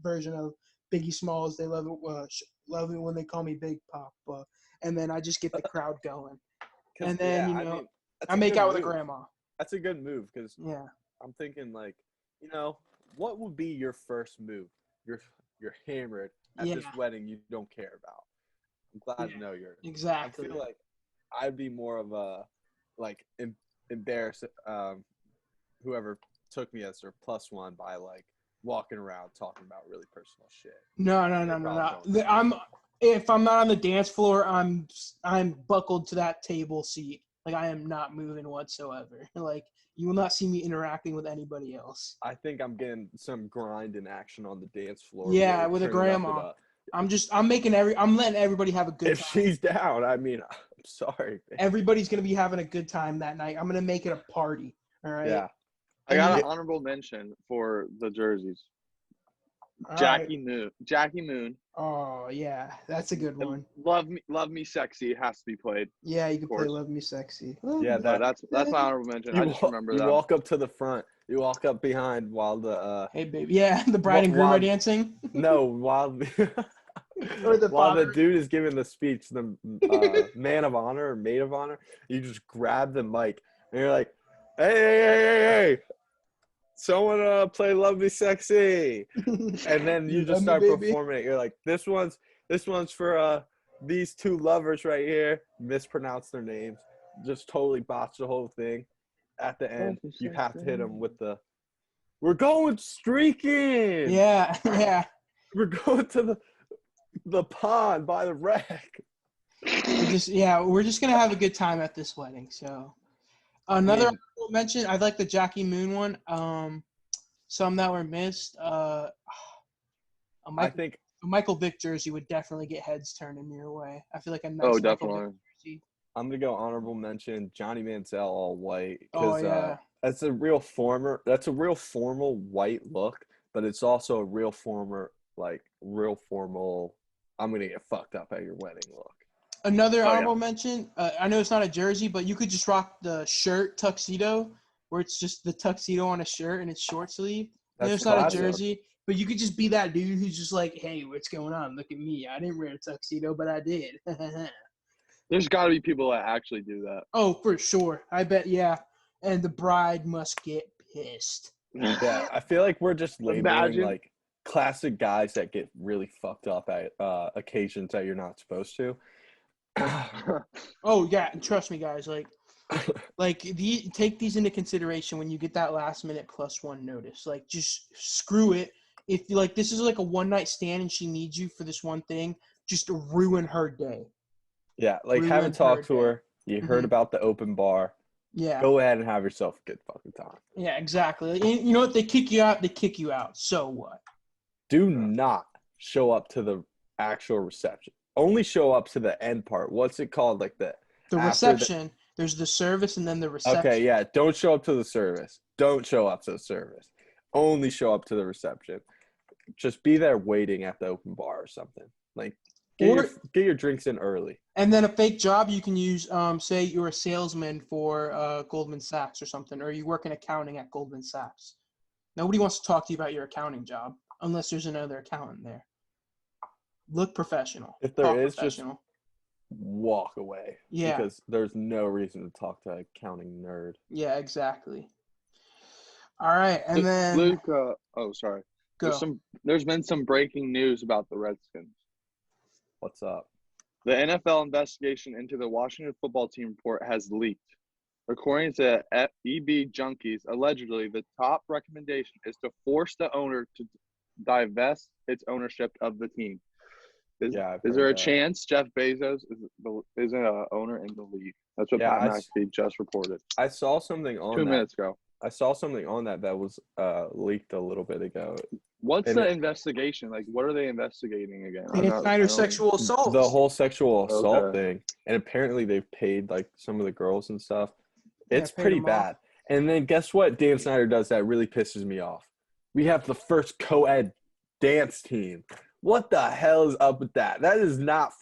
version of Biggie Smalls. They love it when they call me Big Papa, and then I just get the crowd going, and then I make out with a grandma. That's a good move because yeah, I'm thinking like, what would be your first move? You're hammered at this wedding you don't care about. I'm glad to know you're exactly. I feel like I'd be more of a like embarrassed whoever took me as their plus one by like walking around talking about really personal shit. No. If I'm not on the dance floor, I'm buckled to that table seat. Like I am not moving whatsoever. Like you will not see me interacting with anybody else. I think I'm getting some grind in action on the dance floor. Yeah, with a grandma. I'm letting everybody have a good time. If she's down, I mean, I'm sorry. Man. Everybody's going to be having a good time that night. I'm going to make it a party. All right. Yeah. I got an honorable mention for the jerseys. Jackie Moon. Oh, yeah. That's a good one. Love Me Sexy has to be played. Yeah, you can play Love Me Sexy. Yeah, that's my honorable mention. I just remember that. You walk up to the front. You walk up behind while the hey, baby. Yeah, the bride and groom are dancing. No, while the dude is giving the speech, the man of honor or maid of honor, you just grab the mic and you're like, hey, someone play Love Me Sexy. And then you just start performing it. You're like, this one's for these two lovers right here. Mispronounce their names. Just totally botch the whole thing. At the end, you have to hit them with the, we're going streaking. Yeah. We're going to the pond by the wreck. We're just gonna have a good time at this wedding. So another honorable mention, I like the Jackie Moon one. Some that were missed. I think a Michael Vick jersey would definitely get heads turned in your way. I feel like a nice Michael Vick jersey. I'm gonna go honorable mention Johnny Manziel all white because that's a real formal white look, but it's also a real formal I'm gonna get fucked up at your wedding look. Another honorable mention, I know it's not a jersey, but you could just rock the shirt tuxedo where it's just the tuxedo on a shirt and it's short sleeve. I know it's not a jersey, but you could just be that dude who's just like, hey, what's going on? Look at me. I didn't wear a tuxedo, but I did. There's got to be people that actually do that. Oh, for sure. I bet, yeah. And the bride must get pissed. Yeah, I feel like we're just labeling like classic guys that get really fucked up at occasions that you're not supposed to. Oh yeah, trust me, guys. Take these into consideration when you get that last minute +1 notice. Like, just screw it. If this is like a one night stand and she needs you for this one thing, just ruin her day. Yeah, have a talk to her. You heard about the open bar. Yeah. Go ahead and have yourself a good fucking time. Yeah, exactly. You know what? They kick you out. They kick you out. So what? Do not show up to the actual reception. Only show up to the end part. What's it called? Like the reception. There's the service and then the reception. Okay, yeah. Don't show up to the service. Don't show up to the service. Only show up to the reception. Just be there waiting at the open bar or something. Get your drinks in early. And then a fake job you can use. Say you're a salesman for Goldman Sachs or something, or you work in accounting at Goldman Sachs. Nobody wants to talk to you about your accounting job unless there's another accountant there. Look professional. If there is, just walk away. Yeah. Because there's no reason to talk to an accounting nerd. Yeah, exactly. All right, and then Luke. Sorry. Go. There's been some breaking news about the Redskins. What's up? The NFL investigation into the Washington football team report has leaked. According to EB Junkies, allegedly the top recommendation is to force the owner to divest its ownership of the team. Is there a chance Jeff Bezos is an owner in the league? That's what Pat McAfee just reported. I saw something on 2 minutes ago. I saw something on that was leaked a little bit ago. What's the investigation? What are they investigating again? Dan Synder sexual assault. The whole sexual assault thing. And apparently they've paid some of the girls and stuff. It's pretty bad. And then guess what Dan Synder does that really pisses me off? We have the first co-ed dance team. What the hell is up with that? That is not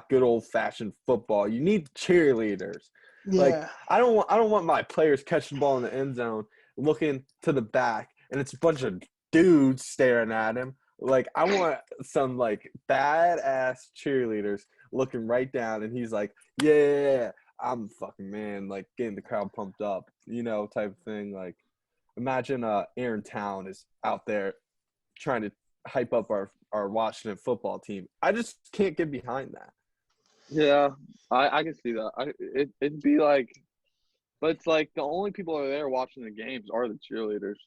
good old-fashioned football. You need cheerleaders. Yeah. I don't want my players catching the ball in the end zone, looking to the back, and it's a bunch of dudes staring at him. I want some badass cheerleaders looking right down, and he's like, yeah, I'm the fucking man, getting the crowd pumped up, type of thing. Imagine Aaron Town is out there trying to hype up our Washington football team. I just can't get behind that. Yeah, I can see that. It'd be but it's the only people that are there watching the games are the cheerleaders.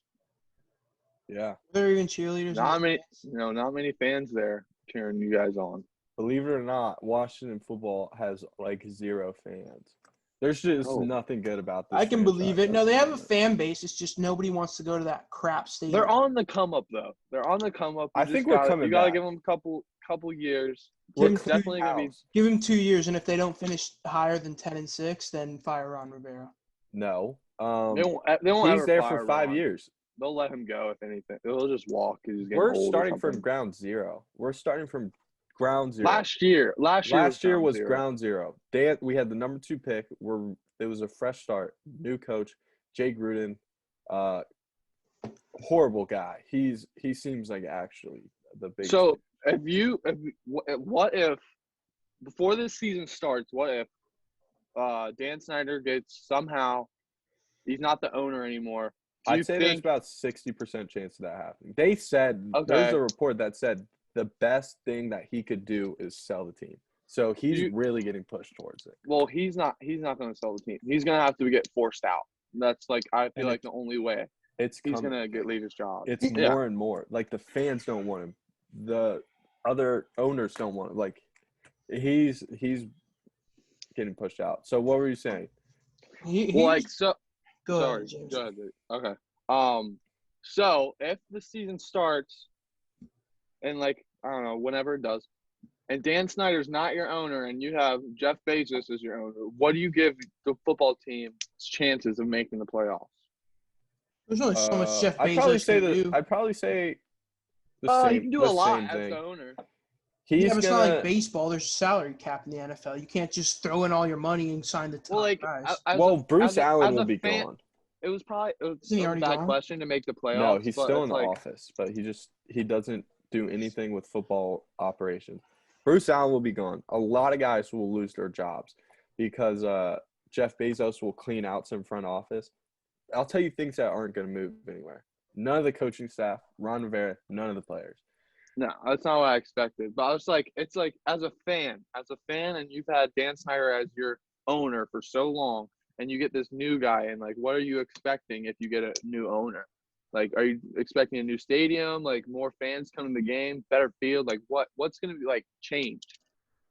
Yeah. They're even cheerleaders. Not many fans there cheering you guys on. Believe it or not, Washington football has 0 fans. There's just nothing good about this. I can believe it. No, they have a fan base. It's just nobody wants to go to that crap stadium. They're on the come up though. They're on the come up. I think we're coming. You gotta give them a couple years. It's definitely gonna be. Give them 2 years, and if they don't finish higher than 10-6, then fire Ron Rivera. No. They won't he's there for 5 years. They'll let him go if anything. They'll just walk. We're starting from ground zero. We're starting from ground zero. Last year was ground zero. We had the number 2 pick. It was a fresh start. New coach, Jay Gruden. Horrible guy. He seems like actually the biggest. So what if before this season starts? What if Dan Synder gets somehow he's not the owner anymore? I'd say there's about 60% chance of that happening. They said there's a report that said the best thing that he could do is sell the team. So he's really getting pushed towards it. Well, he's not going to sell the team. He's going to have to get forced out. That's I feel the only way. He's going to leave his job. It's more and more. The fans don't want him. the other owners don't want it. Like, he's getting pushed out. So what were you saying? Go sorry, ahead, James. go ahead. Dude. Okay. So if the season starts and like I don't know, whenever it does, and Dan Snyder's not your owner, and you have Jeff Bezos as your owner, what do you give the football team's chances of making the playoffs? There's only so much Jeff I'd Bezos can do. I'd probably say the He same. can do the a lot same as thing. the owner. Yeah, but it's not like baseball. There's a salary cap in the NFL. You can't just throw in all your money and sign the top guys. Bruce Allen will be gone. It was a already bad gone? question to make the playoffs. No, he's but still in the like, office, but he doesn't do anything with football operations. Bruce Allen will be gone. A lot of guys will lose their jobs because Jeff Bezos will clean out some front office. I'll tell you things that aren't going to move anywhere. None of the coaching staff, Ron Rivera, none of the players. No, that's not what I expected. But I was like, it's like as a fan, and you've had Dan Snyder as your owner for so long, and you get this new guy, and like, what are you expecting if you get a new owner? Like, are you expecting a new stadium, like more fans coming to the game, better field? Like, what's going to be like changed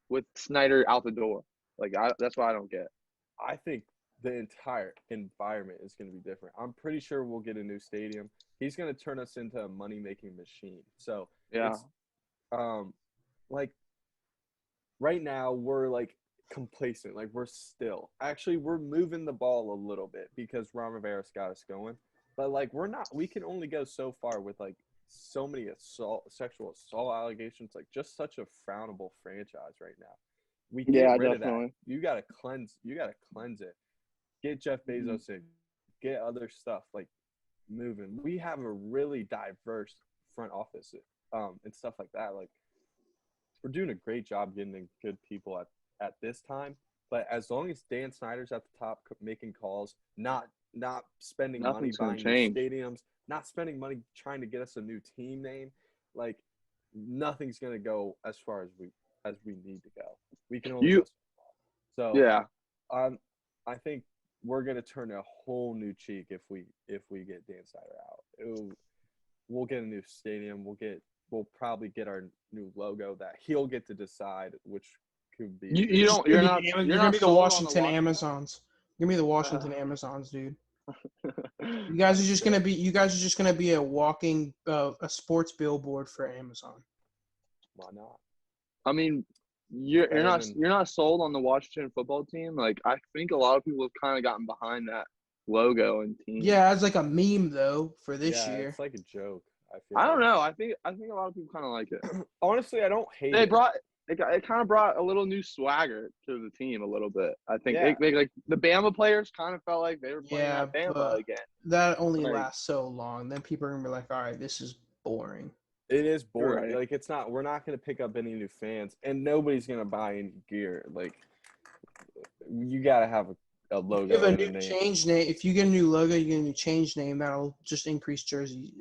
with Snyder out the door? Like, that's what I don't get. I think the entire environment is going to be different. I'm pretty sure we'll get a new stadium. He's going to turn us into a money-making machine. So, yeah. It's, like, right now we're, like, complacent. Like, we're moving the ball a little bit because Ron Rivera's got us going. But, like, we can only go so far with, like, so many sexual assault allegations. Like, just such a frownable franchise right now. We get rid of that. You got to cleanse it. Get Jeff Bezos in. Get other stuff, like, moving. We have a really diverse front office and stuff like that. Like, we're doing a great job getting in good people at this time. But as long as Dan Snyder's at the top making calls, not spending money buying new stadiums, not spending money trying to get us a new team name, like, nothing's going to go as far as we need to go. We can only go so yeah. I think we're gonna turn a whole new cheek if we get Dan Snyder out. We'll get a new stadium. We'll probably get our new logo that he'll get to decide which could be. You're gonna be the Washington Amazons. You're gonna be the Washington Amazons, dude. You guys are just gonna be a walking a sports billboard for Amazon. Why not? I mean, you're not sold on the Washington football team. Like, I think a lot of people have kind of gotten behind that logo and team. Yeah, as like a meme though for this year. It's like a joke. I don't know. I think a lot of people kind of like it. Honestly, I don't hate it. It kind of brought a little new swagger to the team a little bit. I think like the Bama players kind of felt like they were playing at Bama again. That only lasts so long. Then people are gonna be like, all right, this is boring. It is boring. Right. Like, it's not. We're not going to pick up any new fans, and nobody's going to buy any gear. Like, you got to have a logo. You have a new change name. If you get a new logo, you get a new change name. That'll just increase jersey.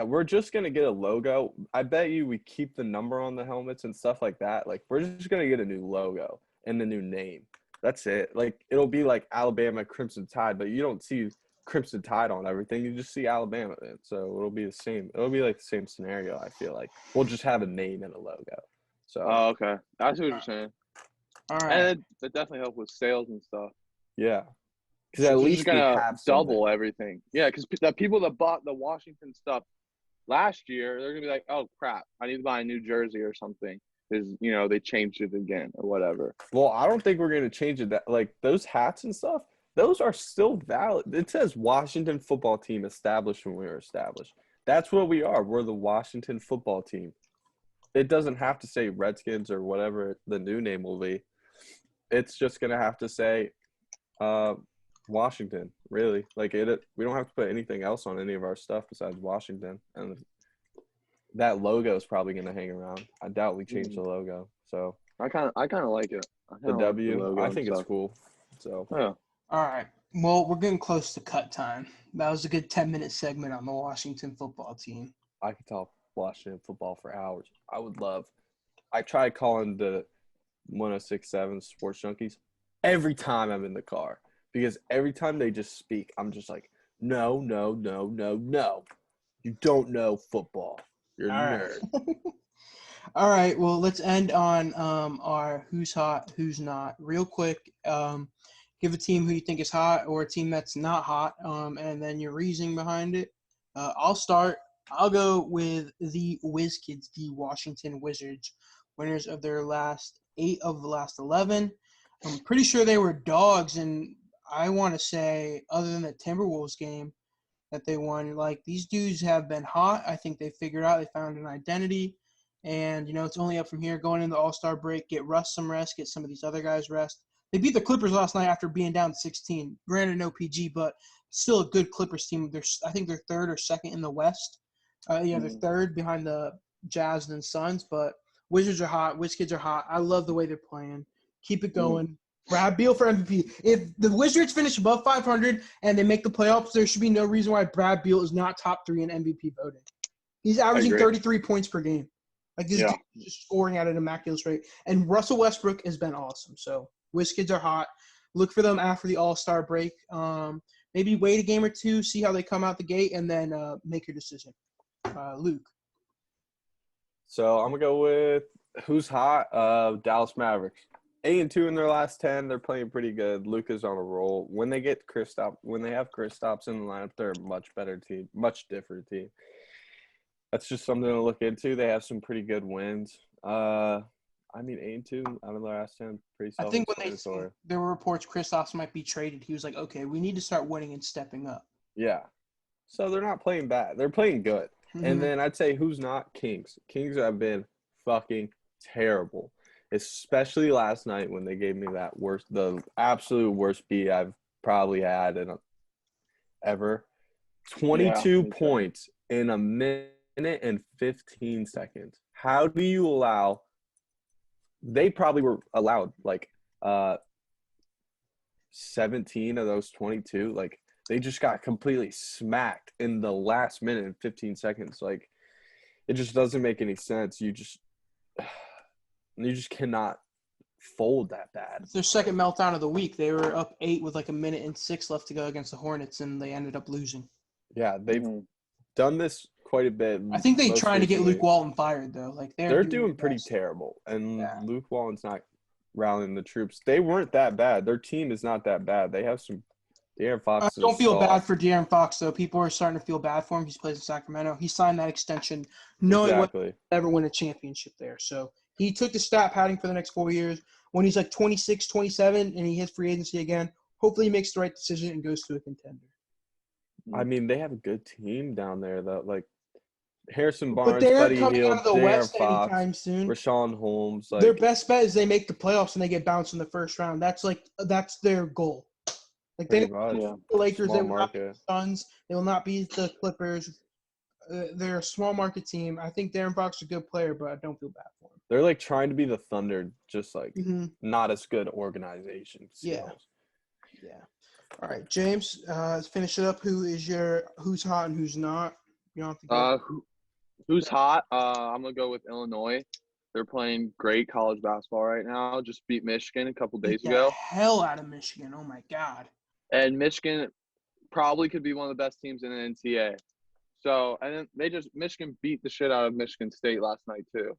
We're just going to get a logo. I bet you we keep the number on the helmets and stuff like that. Like, we're just going to get a new logo and a new name. That's it. Like, it'll be like Alabama Crimson Tide, but you don't see Crimson Tide on everything. You just see Alabama then. So it'll be the same. It'll be like the same scenario, I feel like. We'll just have a name and a logo. So okay. I see what you're saying. All right. And it definitely helps with sales and stuff. Yeah. Because at least we're gonna have double everything. Yeah, because the people that bought the Washington stuff last year, they're gonna be like, oh crap, I need to buy a new jersey or something. Because they changed it again or whatever. Well, I don't think we're gonna change it. That like those hats and stuff. Those are still valid. It says Washington football team established when we were established. That's what we are. We're the Washington football team. It doesn't have to say Redskins or whatever the new name will be. It's just going to have to say Washington, really. Like, we don't have to put anything else on any of our stuff besides Washington. And that logo is probably going to hang around. I doubt we change the logo. So I kind of like it. The W, I think it's cool. So yeah. All right. Well, we're getting close to cut time. That was a good 10-minute segment on the Washington football team. I could talk Washington football for hours. I tried calling the 106.7 Sports Junkies every time I'm in the car because every time they just speak, I'm just like, no. You don't know football. You're a nerd. All right. Well, let's end on our who's hot, who's not. Real quick, give a team who you think is hot or a team that's not hot, and then your reasoning behind it. I'll start. I'll go with the Whiz Kids, the Washington Wizards, winners of their last 8 of the last 11. I'm pretty sure they were dogs, and I want to say, other than the Timberwolves game that they won, like these dudes have been hot. I think they figured out, they found an identity, and it's only up from here. Going into the All-Star break, get Russ some rest, get some of these other guys rest. They beat the Clippers last night after being down 16. Granted, no PG, but still a good Clippers team. I think they're third or second in the West. They're third behind the Jazz and Suns, but Wizards are hot. Wiz Kids are hot. I love the way they're playing. Keep it going. Brad Beal for MVP. If the Wizards finish above 500 and they make the playoffs, there should be no reason why Brad Beal is not top 3 in MVP voting. He's averaging 33 points per game. Like this dude is just scoring at an immaculate rate. And Russell Westbrook has been awesome. So Wiz Kids are hot. Look for them after the All-Star break. Maybe wait a game or two, see how they come out the gate, and then make your decision. Luke. So I'm gonna go with who's hot. Dallas Mavericks. 8-2 in their last 10. They're playing pretty good. Luka's on a roll. When they have Kristaps in the lineup, they're a much better team, much different team. That's just something to look into. They have some pretty good wins. 8-2 out of the last 10. Pretty I think when there were reports Kristaps might be traded, he was like, okay, we need to start winning and stepping up. Yeah. So they're not playing bad. They're playing good. Mm-hmm. And then I'd say who's not? Kings. Kings have been fucking terrible, especially last night when they gave me the absolute worst beat I've probably had ever. 22 points in a minute and 15 seconds. How do you allow – they probably were allowed 17 of those 22. Like, they just got completely smacked in the last minute and 15 seconds. Like, it just doesn't make any sense. You just cannot fold that bad. It's their second meltdown of the week. They were up 8 with 1 minute and 6 left to go against the Hornets, and they ended up losing. Yeah, they've done this quite a bit. I think they're trying to get Luke Walton fired, though. Like they're doing pretty terrible, and Luke Walton's not rallying the troops. They weren't that bad. Their team is not that bad. They have some De'Aaron Fox. I don't feel bad for De'Aaron Fox, though. People are starting to feel bad for him. He's plays in Sacramento. He signed that extension knowing what he'll never win a championship there. So he took the stat padding for the next 4 years. When he's 26, 27, and he hits free agency again, hopefully he makes the right decision and goes to a contender. I mean, they have a good team down there, though. Like Harrison Barnes, but they're Buddy coming Hield, out of the De'Aaron West Fox, anytime soon. Rashawn Holmes. Their best bet is they make the playoffs and they get bounced in the first round. That's their goal. Like they don't the Lakers, they will not beat the Suns, they will not beat the Clippers. They're a small market team. I think De'Aaron Fox is a good player, but I don't feel bad for him. They're trying to be the Thunder, just not as good organization skills. Yeah. All right, James, let's finish it up. Who's hot and who's not? You don't have to go. Who's hot? I'm gonna go with Illinois. They're playing great college basketball right now. Just beat Michigan a couple days ago. Hell out of Michigan! Oh my God. And Michigan probably could be one of the best teams in the NCAA. So, and then Michigan beat the shit out of Michigan State last night too.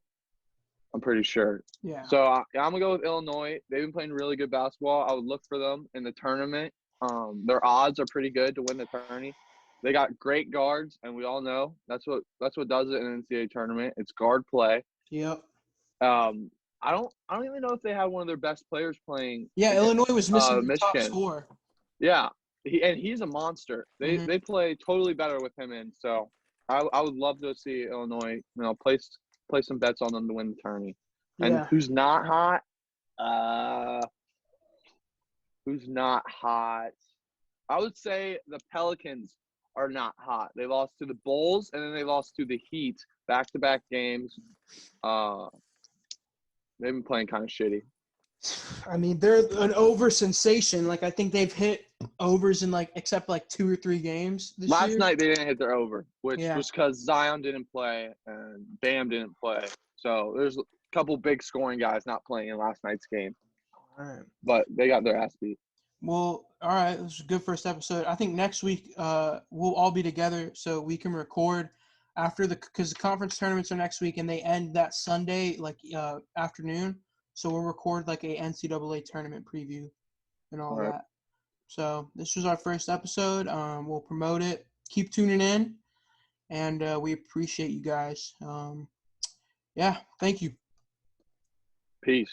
I'm pretty sure. Yeah. So I'm gonna go with Illinois. They've been playing really good basketball. I would look for them in the tournament. Their odds are pretty good to win the tourney. They got great guards, and we all know that's what does it in an NCAA tournament. It's guard play. Yep. I don't even know if they had one of their best players playing. Yeah, Illinois was missing the top scorer. Yeah, he's a monster. They play totally better with him in. So I would love to see Illinois, place some bets on them to win the tourney. And who's not hot? Who's not hot? I would say the Pelicans are not hot. They lost to the Bulls, and then they lost to the Heat back-to-back games. They've been playing kind of shitty. I mean, they're an over sensation. I think they've hit overs in except 2 or 3 games this year. Last night they didn't hit their over, which was because Zion didn't play and Bam didn't play. So there's a couple big scoring guys not playing in last night's game. All right. But they got their ass beat. Well, all right. This was a good first episode. I think next week we'll all be together so we can record because the conference tournaments are next week and they end that Sunday afternoon. So we'll record like a NCAA tournament preview and all Right. that. So this was our first episode. We'll promote it. Keep tuning in, and we appreciate you guys. Yeah, thank you. Peace.